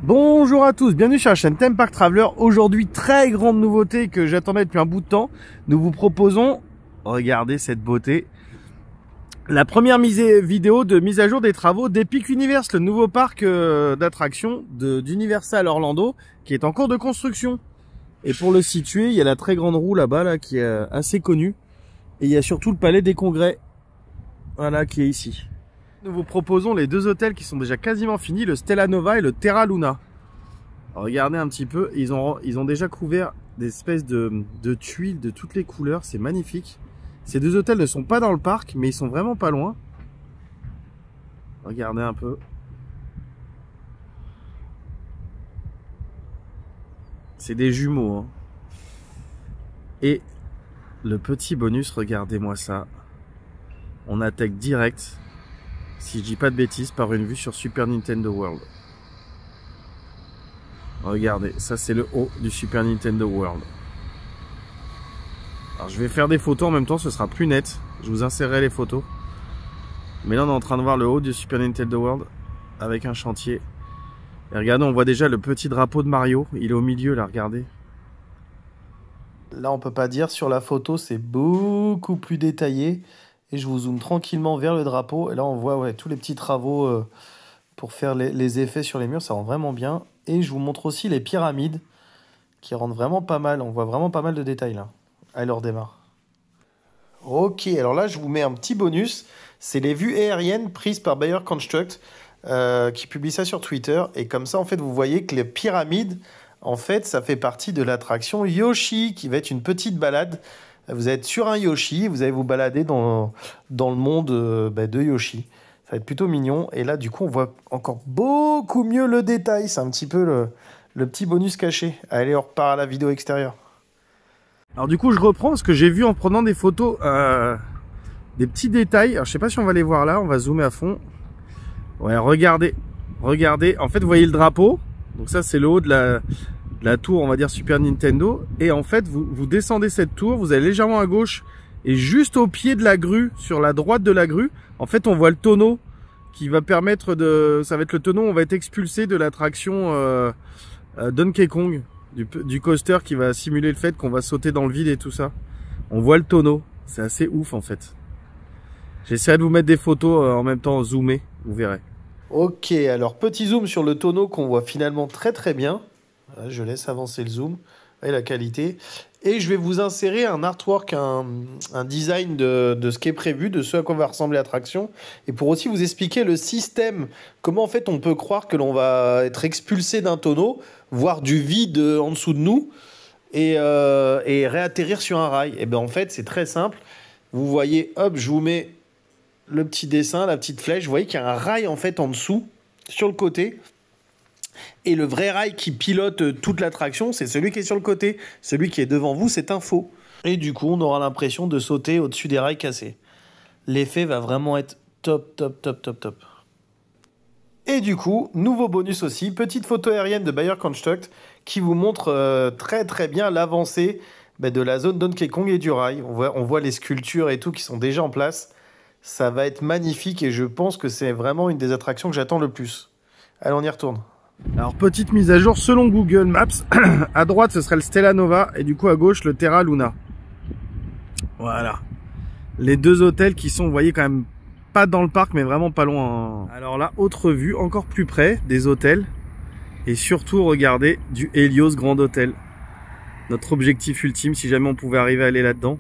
Bonjour à tous, bienvenue sur la chaîne Theme Park Traveler. Aujourd'hui, très grande nouveauté que j'attendais depuis un bout de temps. Nous vous proposons, regardez cette beauté, la première vidéo de mise à jour des travaux d'Epic Universe, le nouveau parc d'attractions d'Universal Orlando qui est en cours de construction. Et pour le situer, il y a la très grande roue là-bas là, qui est assez connue. Et il y a surtout le palais des congrès, voilà, qui est ici. Nous vous proposons les deux hôtels qui sont déjà quasiment finis, le Stella Nova et le Terra Luna. Alors, regardez un petit peu, ils ont déjà couvert des espèces de tuiles de toutes les couleurs, c'est magnifique. Ces deux hôtels ne sont pas dans le parc, mais ils sont vraiment pas loin. Regardez un peu. C'est des jumeaux, hein. Et le petit bonus, regardez-moi ça. On attaque direct, si je dis pas de bêtises, par une vue sur Super Nintendo World. Regardez, ça c'est le haut du Super Nintendo World. Alors je vais faire des photos en même temps, ce sera plus net. Je vous insérerai les photos. Mais là on est en train de voir le haut du Super Nintendo World avec un chantier. Et regardez, on voit déjà le petit drapeau de Mario. Il est au milieu là, regardez. Là on peut pas dire, sur la photo c'est beaucoup plus détaillé. Et je vous zoome tranquillement vers le drapeau. Et là, on voit tous les petits travaux pour faire les effets sur les murs. Ça rend vraiment bien. Et je vous montre aussi les pyramides qui rendent vraiment pas mal. On voit vraiment pas mal de détails là. Allez, on redémarre. Ok, alors là, je vous mets un petit bonus. C'est les vues aériennes prises par Bayer Construct qui publie ça sur Twitter. Et comme ça, en fait, vous voyez que les pyramides, en fait, ça fait partie de l'attraction Yoshi qui va être une petite balade. Vous allez être sur un Yoshi, vous allez vous balader dans le monde de Yoshi. Ça va être plutôt mignon. Et là, du coup, on voit encore beaucoup mieux le détail. C'est un petit peu le petit bonus caché. Allez, on repart à la vidéo extérieure. Alors du coup, je reprends ce que j'ai vu en prenant des photos, des petits détails. Alors, je sais pas si on va les voir là, on va zoomer à fond. Ouais, regardez. Regardez. En fait, vous voyez le drapeau. Donc ça, c'est le haut de la tour, on va dire Super Nintendo. Et en fait, vous descendez cette tour, vous allez légèrement à gauche et juste au pied de la grue, sur la droite de la grue, en fait, on voit le tonneau qui va permettre de... Ça va être le tonneau où on va être expulsé de l'attraction Donkey Kong, du coaster qui va simuler le fait qu'on va sauter dans le vide et tout ça. On voit le tonneau. C'est assez ouf, en fait. J'essaierai de vous mettre des photos en même temps zoomées, vous verrez. Ok, alors petit zoom sur le tonneau qu'on voit finalement très très bien. Je laisse avancer le zoom et la qualité. Et je vais vous insérer un artwork, un design de ce qui est prévu, de ce à quoi va ressembler l'attraction. Et pour aussi vous expliquer le système, comment en fait on peut croire que l'on va être expulsé d'un tonneau, voir du vide en dessous de nous et réatterrir sur un rail. Et bien en fait c'est très simple. Vous voyez, hop, je vous mets le petit dessin, la petite flèche. Vous voyez qu'il y a un rail en fait en dessous, sur le côté. Et le vrai rail qui pilote toute l'attraction, c'est celui qui est sur le côté. Celui qui est devant vous, c'est un faux. Et du coup, on aura l'impression de sauter au-dessus des rails cassés. L'effet va vraiment être top, top, top, top, top. Et du coup, nouveau bonus aussi, petite photo aérienne de Bayer Construct qui vous montre très très bien l'avancée de la zone Donkey Kong et du rail. On voit les sculptures et tout qui sont déjà en place. Ça va être magnifique et je pense que c'est vraiment une des attractions que j'attends le plus. Allez, on y retourne. Alors, petite mise à jour selon Google Maps. À droite, ce serait le Stella Nova et du coup à gauche, le Terra Luna. Voilà. Les deux hôtels qui sont, vous voyez, quand même pas dans le parc, mais vraiment pas loin. Alors là, autre vue, encore plus près des hôtels. Et surtout, regardez, du Helios Grand Hôtel. Notre objectif ultime, si jamais on pouvait arriver à aller là-dedans.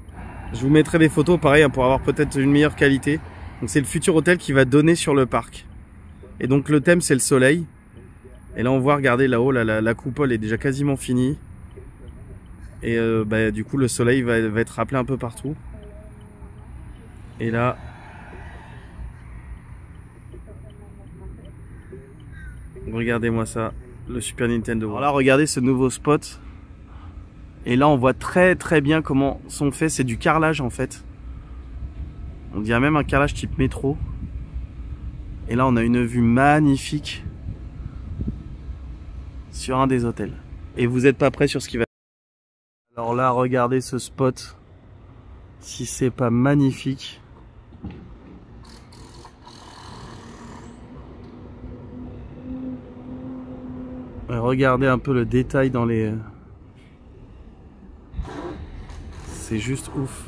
Je vous mettrai des photos, pareil, pour avoir peut-être une meilleure qualité. Donc c'est le futur hôtel qui va donner sur le parc. Et donc le thème, c'est le soleil. Et là on voit, regardez là-haut, la coupole est déjà quasiment finie. Et du coup le soleil va être rappelé un peu partout. Et là... regardez-moi ça, le Super Nintendo. Alors là regardez ce nouveau spot. Et là on voit très très bien comment sont faits, c'est du carrelage en fait. On dirait même un carrelage type métro. Et là on a une vue magnifique sur un des hôtels. Et vous n'êtes pas prêt sur ce qui va. Alors là, regardez ce spot. Si c'est pas magnifique. Regardez un peu le détail dans les... C'est juste ouf.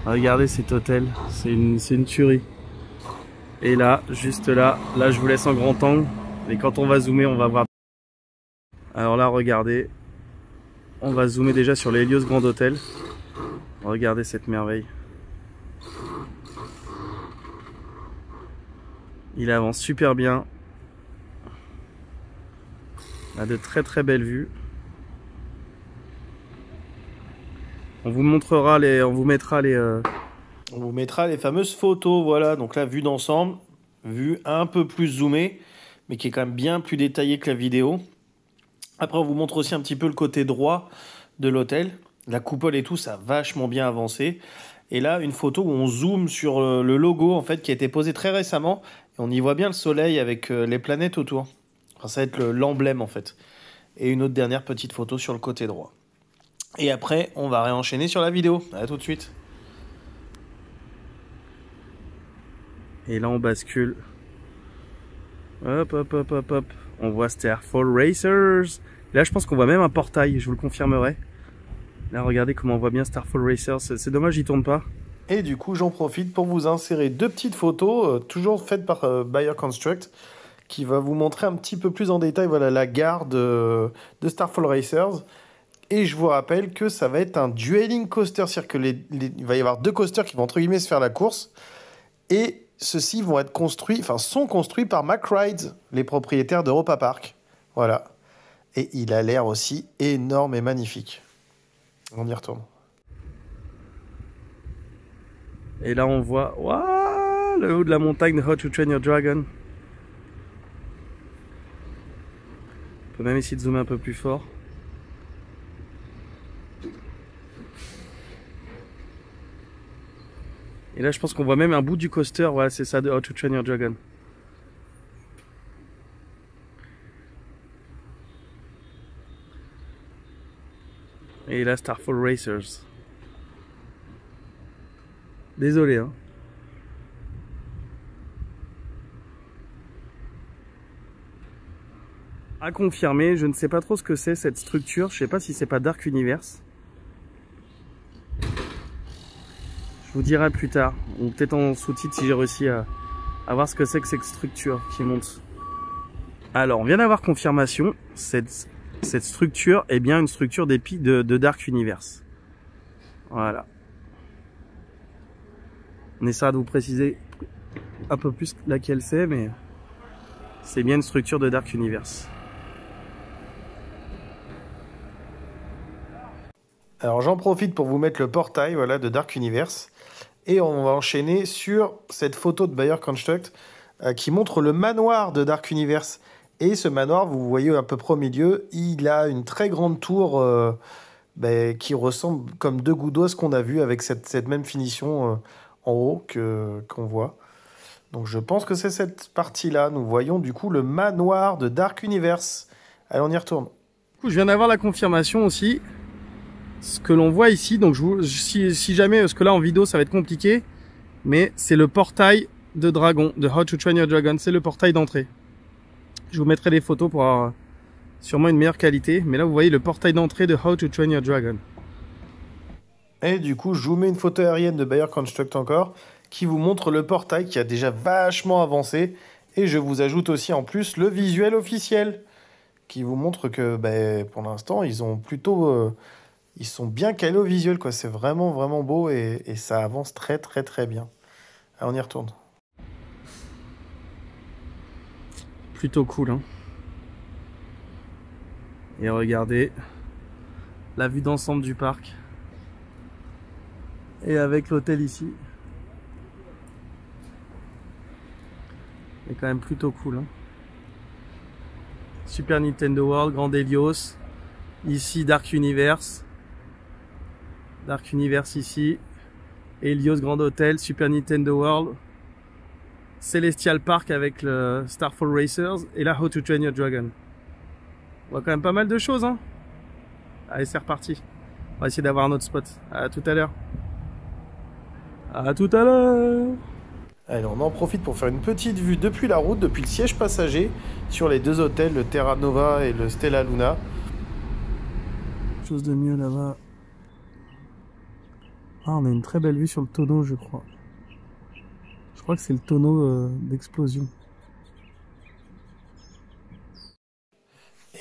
Regardez cet hôtel, c'est une tuerie. Et là, juste là, je vous laisse en grand angle. Et quand on va zoomer, on va voir. Alors là, regardez. On va zoomer déjà sur l'Helios Grand Hôtel. Regardez cette merveille. Il avance super bien. Il a de très très belles vues. On vous montrera on vous mettra les fameuses photos, voilà. Donc là, vue d'ensemble, vue un peu plus zoomée, mais qui est quand même bien plus détaillée que la vidéo. Après, on vous montre aussi un petit peu le côté droit de l'hôtel. La coupole et tout, ça a vachement bien avancé. Et là, une photo où on zoome sur le logo, en fait, qui a été posé très récemment. Et on y voit bien le soleil avec les planètes autour. Enfin, ça va être l'emblème, en fait. Et une autre dernière petite photo sur le côté droit. Et après, on va réenchaîner sur la vidéo. À tout de suite. Et là, on bascule. Hop, hop, hop, hop, hop. On voit Starfall Racers. Et là, je pense qu'on voit même un portail, je vous le confirmerai. Là, regardez comment on voit bien Starfall Racers. C'est dommage, il tourne pas. Et du coup, j'en profite pour vous insérer deux petites photos, toujours faites par Bayer Construct, qui va vous montrer un petit peu plus en détail, voilà, la gare de Starfall Racers. Et je vous rappelle que ça va être un dueling coaster, c'est-à-dire que il va y avoir deux coasters qui vont entre guillemets se faire la course. Et ceux-ci vont être construits, enfin sont construits par MacRides, les propriétaires d'Europa Park. Voilà. Et il a l'air aussi énorme et magnifique. On y retourne. Et là on voit waouh, le haut de la montagne de How to Train Your Dragon. On peut même essayer de zoomer un peu plus fort. Et là, je pense qu'on voit même un bout du coaster. Voilà, c'est ça de How to Train Your Dragon. Et là, Starfall Racers. Désolé, hein. À confirmer, je ne sais pas trop ce que c'est cette structure. Je sais pas si c'est pas Dark Universe. Je vous dirai plus tard, ou peut-être en sous-titre si j'ai réussi à voir ce que c'est que cette structure qui monte. Alors, on vient d'avoir confirmation, cette structure est bien une structure de Dark Universe. Voilà. On essaiera de vous préciser un peu plus laquelle c'est, mais c'est bien une structure de Dark Universe. Alors j'en profite pour vous mettre le portail, voilà, de Dark Universe. Et on va enchaîner sur cette photo de Bayer Construct qui montre le manoir de Dark Universe. Et ce manoir, vous voyez à peu près au milieu, il a une très grande tour qui ressemble comme deux gouttes d'eau à ce qu'on a vu avec cette même finition en haut qu'on voit. Donc je pense que c'est cette partie-là. Nous voyons du coup le manoir de Dark Universe. Allez, on y retourne. Du coup, je viens d'avoir la confirmation aussi. Ce que l'on voit ici, donc si jamais, parce que là en vidéo ça va être compliqué, mais c'est le portail de dragon, de How to Train Your Dragon, c'est le portail d'entrée. Je vous mettrai des photos pour avoir sûrement une meilleure qualité, mais là vous voyez le portail d'entrée de How to Train Your Dragon. Et du coup, je vous mets une photo aérienne de Bayer Construct encore, qui vous montre le portail qui a déjà vachement avancé, et je vous ajoute aussi en plus le visuel officiel, qui vous montre que pour l'instant ils ont plutôt... ils sont bien calés au visuel, quoi. C'est vraiment, vraiment beau et ça avance très, très, très bien. Allez, on y retourne. Plutôt cool, hein. Et regardez la vue d'ensemble du parc. Et avec l'hôtel ici. C'est quand même plutôt cool, hein. Super Nintendo World, Grand Helios. Ici, Dark Universe. Dark Universe ici, Helios Grand Hotel, Super Nintendo World, Celestial Park avec le Starfall Racers et là How to Train Your Dragon. On voit quand même pas mal de choses, hein. Allez, c'est reparti. On va essayer d'avoir un autre spot. À tout à l'heure. À tout à l'heure. Allez, on en profite pour faire une petite vue depuis la route, depuis le siège passager, sur les deux hôtels, le Terra Nova et le Stella Luna. Chose de mieux là-bas. Ah, on a une très belle vue sur le tonneau, je crois. Je crois que c'est le tonneau d'explosion.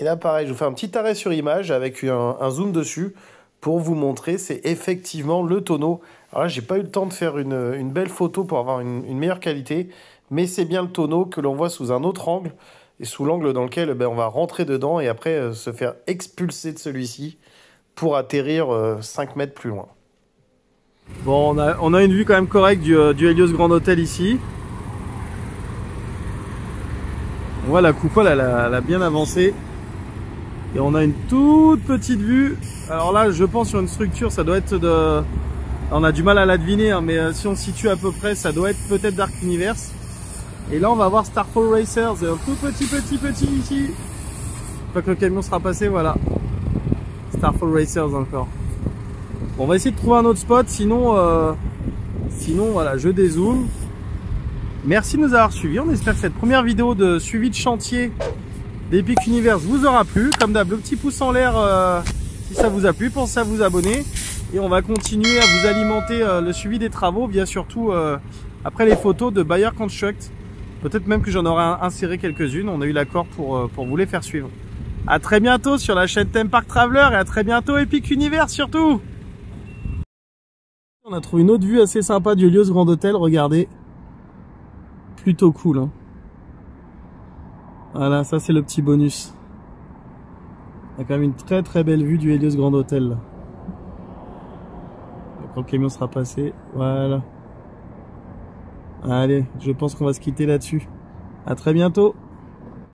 Et là, pareil, je vous fais un petit arrêt sur image avec un zoom dessus pour vous montrer. C'est effectivement le tonneau. Alors là, j'ai pas eu le temps de faire une belle photo pour avoir une meilleure qualité, mais c'est bien le tonneau que l'on voit sous un autre angle et sous l'angle dans lequel on va rentrer dedans et après se faire expulser de celui-ci pour atterrir 5 mètres plus loin. Bon, on a une vue quand même correcte du Helios Grand Hotel ici. On voit la coupole, elle a bien avancé. Et on a une toute petite vue. Alors là, je pense sur une structure, ça doit être de... On a du mal à la deviner, hein, mais si on se situe à peu près, ça doit être peut-être Dark Universe. Et là, on va voir Starfall Racers, un tout petit ici. Une fois que le camion sera passé, voilà. Starfall Racers encore. Bon, on va essayer de trouver un autre spot, sinon voilà, je dézoome. Merci de nous avoir suivis. On espère que cette première vidéo de suivi de chantier d'Epic Universe vous aura plu. Comme d'hab, le petit pouce en l'air si ça vous a plu. Pensez à vous abonner. Et on va continuer à vous alimenter le suivi des travaux via surtout après les photos de Bayer Construct. Peut-être même que j'en aurai inséré quelques-unes. On a eu l'accord pour vous les faire suivre. À très bientôt sur la chaîne Theme Park Traveler et à très bientôt Epic Universe surtout. On a trouvé une autre vue assez sympa du Helios Grand Hotel, regardez. Plutôt cool, hein. Voilà, ça c'est le petit bonus. On a quand même une très belle vue du Helios Grand Hotel là. Quand le camion sera passé, voilà. Allez, je pense qu'on va se quitter là-dessus. À très bientôt.